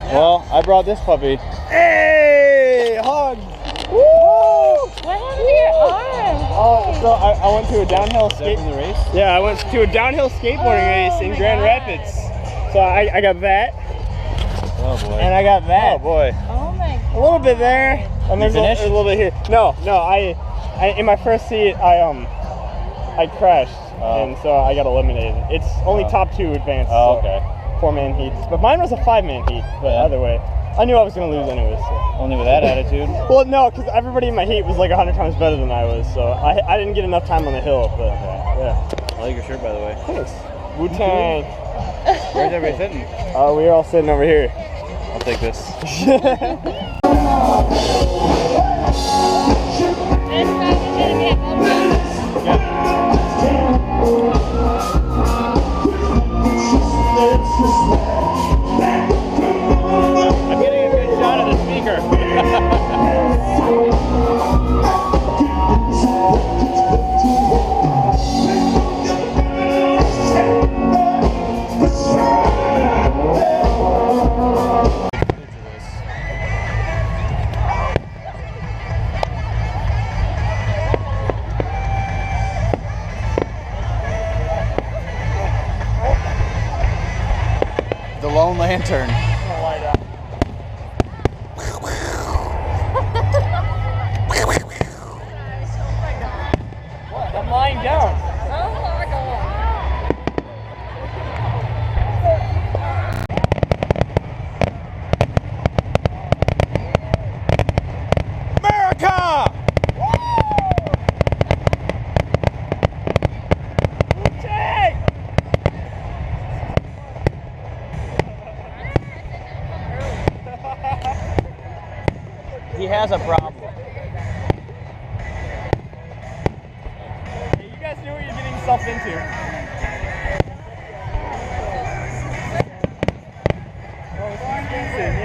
Well, I brought this puppy. Hey, hug. Woo! What happened to your arm? Oh, so I went to a downhill skate. From the race? Yeah, I went to a downhill skateboarding race in Grand Rapids. So I got that, Oh boy. and I got that. Oh boy. Oh my god. A little bit there, and there's finished? a little bit here. No, I in my first seat I crashed, and so I got eliminated. It's only top 2 advanced. Oh, so okay. 4-man heats, but mine was a 5-man heat. But Yeah. either way, I knew I was gonna lose anyways. So. Only with that attitude. Well, no, because everybody in my heat was like 100 times better than I was, so I didn't get enough time on the hill. But yeah, I like your shirt, by the way. thanks. Wu-Tang. Where's everybody sitting? We're all sitting over here. I'll take this. This guy is gonna be a home run. I'm getting a good shot of the speaker. The Lone Lantern. I'm lying down. Oh my god. America! He has a problem. Hey, you guys knew what you're getting yourself into. Oh, this is